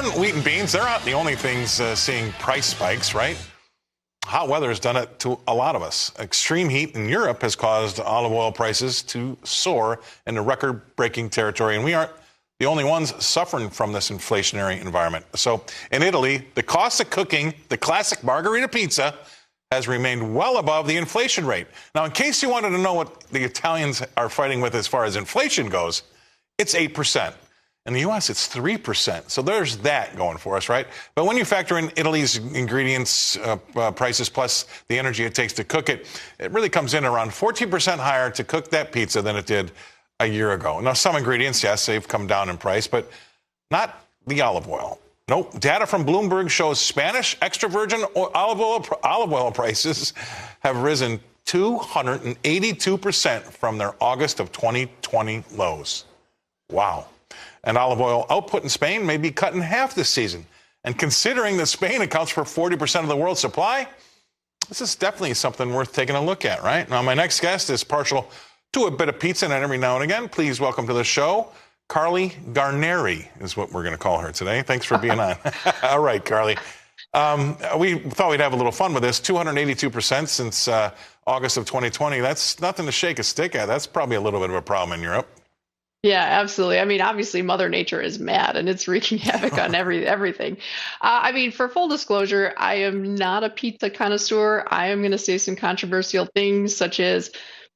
Wheat and beans, they're not the only things seeing price spikes, right? Hot weather has done it to a lot of us. Extreme heat in Europe has caused olive oil prices to soar into record-breaking territory, and we aren't the only ones suffering from this inflationary environment. So in Italy, the cost of cooking the classic margherita pizza has remained well above the inflation rate. Now, in case you wanted to know what the Italians are fighting with as far as inflation goes, it's 8%. In the U.S., it's 3%. So there's that going for us, right? But when you factor in Italy's ingredients prices plus the energy it takes to cook it, it really comes in around 14% higher to cook that pizza than it did a year ago. Now, some ingredients, yes, they've come down in price, but not the olive oil. Nope. Data from Bloomberg shows Spanish extra virgin olive oil prices have risen 282% from their August of 2020 lows. Wow. And olive oil output in Spain may be cut in half this season. And considering that Spain accounts for 40% of the world's supply, this is definitely something worth taking a look at, right? Now, my next guest is partial to a bit of pizza and every now and again. Please welcome to the show, Carley Garner is what we're going to call her today. Thanks for being on. All right, Carley. We thought we'd have a little fun with this. 282% since August of 2020. That's nothing to shake a stick at. That's probably a little bit of a problem in Europe. Yeah, absolutely. I mean, obviously, Mother Nature is mad and it's wreaking havoc on everything. I mean, for full disclosure, I am not a pizza connoisseur. I am going to say some controversial things such as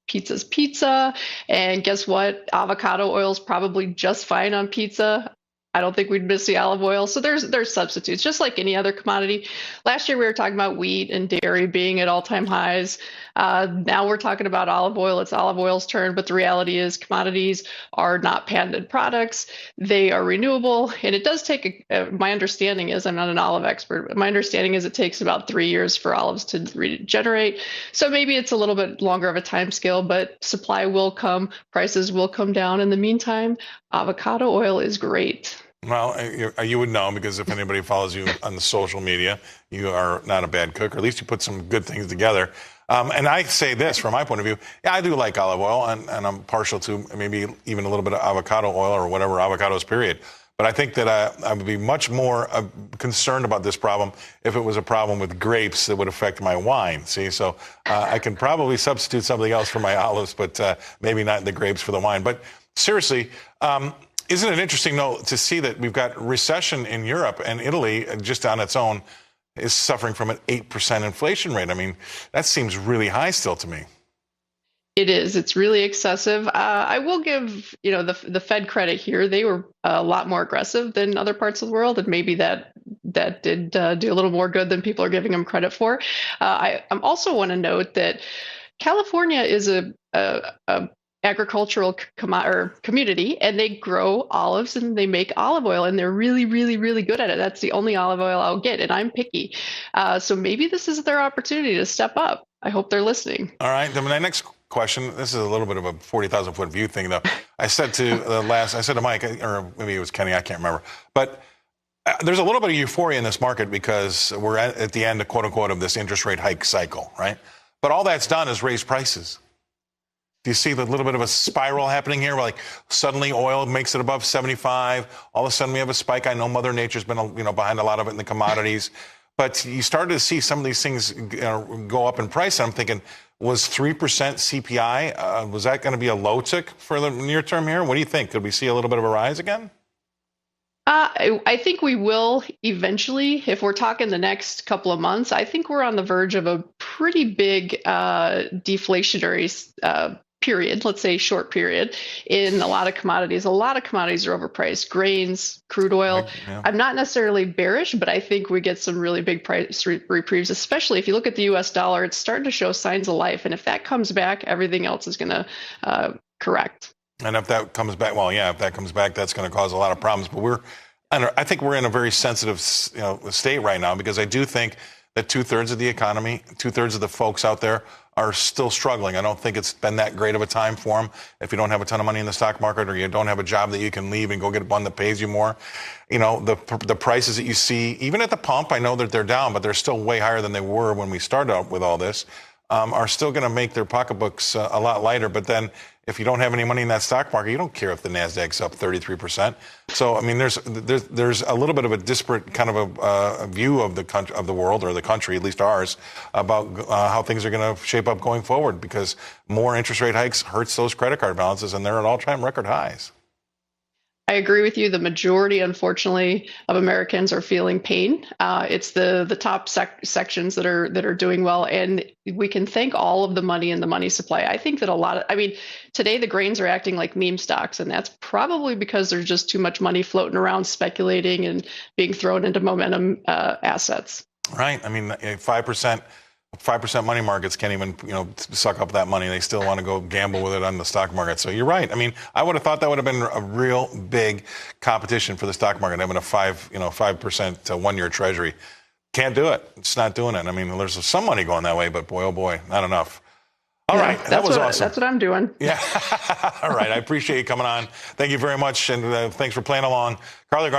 pizza's pizza. And guess what? Avocado oil is probably just fine on pizza. I don't think we'd miss the olive oil. So there's substitutes, just like any other commodity. Last year, we were talking about wheat and dairy being at all-time highs. Now we're talking about olive oil. It's olive oil's turn. But the reality is commodities are not patented products. They are renewable. And it does take, my understanding is, I'm not an olive expert, but my understanding is it takes about 3 years for olives to regenerate. So maybe it's a little bit longer of a time scale, but supply will come, prices will come down. In the meantime, avocado oil is great. Well, you would know because if anybody follows you on the social media, you are not a bad cook, or at least you put some good things together. And I say this from my point of view. Yeah, I do like olive oil, and I'm partial to maybe even a little bit of avocado oil or whatever avocados, period. But I think that I would be much more concerned about this problem if it was a problem with grapes that would affect my wine. See, so I can probably substitute something else for my olives, but maybe not the grapes for the wine. But seriously, isn't it interesting, though, to see that we've got recession in Europe and Italy just on its own is suffering from an 8% inflation rate? I mean, that seems really high still to me. It is. It's really excessive. I will give, the Fed credit here. They were a lot more aggressive than other parts of the world, and maybe that did do a little more good than people are giving them credit for. I also want to note that California is a agricultural community, and they grow olives and they make olive oil, and they're really, really, really good at it. That's the only olive oil I'll get, and I'm picky. So maybe this is their opportunity to step up. I hope they're listening. All right. Then my next question, this is a little bit of a 40,000-foot view thing, though. I said to Mike, or maybe it was Kenny, I can't remember. But there's a little bit of euphoria in this market because we're at the end, quote unquote, of this interest rate hike cycle, right? But all that's done is raise prices. Do you see the little bit of a spiral happening here? Where like suddenly oil makes it above 75. All of a sudden we have a spike. I know Mother Nature's been behind a lot of it in the commodities, but you started to see some of these things go up in price. And I'm thinking, was 3% CPI? Was that going to be a low tick for the near term here? What do you think? Could we see a little bit of a rise again? I think we will eventually, if we're talking the next couple of months. I think we're on the verge of a pretty big deflationary period, let's say short period, in a lot of commodities. A lot of commodities are overpriced. Grains, crude oil. Yeah. I'm not necessarily bearish, but I think we get some really big price reprieves, especially if you look at the U.S. dollar. It's starting to show signs of life. And if that comes back, everything else is going to correct. And if that comes back, if that comes back, that's going to cause a lot of problems. But I think we're in a very sensitive state right now because I do think that 2/3 of the economy, 2/3 of the folks out there are still struggling. I don't think it's been that great of a time for them if you don't have a ton of money in the stock market or you don't have a job that you can leave and go get one that pays you more. The prices that you see, even at the pump, I know that they're down, but they're still way higher than they were when we started out with all this. are still going to make their pocketbooks a lot lighter. But then if you don't have any money in that stock market, you don't care if the Nasdaq's up 33%. So I mean, there's a little bit of a disparate kind of a view of the world, or the country, at least ours, about how things are going to shape up going forward, because more interest rate hikes hurts those credit card balances, and they're at all-time record highs. I agree with you. The majority, unfortunately, of Americans are feeling pain. It's the top sections that are doing well, and we can thank all of the money in the money supply. I think that I mean, today the grains are acting like meme stocks, and that's probably because there's just too much money floating around, speculating and being thrown into momentum assets. Right. I mean, 5% money markets can't even, suck up that money. They still want to go gamble with it on the stock market. So you're right. I mean, I would have thought that would have been a real big competition for the stock market, having a 5% one-year treasury. Can't do it. It's not doing it. I mean, there's some money going that way, but boy, oh boy, not enough. All right. That was awesome. That's what I'm doing. Yeah. All right. I appreciate you coming on. Thank you very much. And thanks for playing along. Carley, Garner.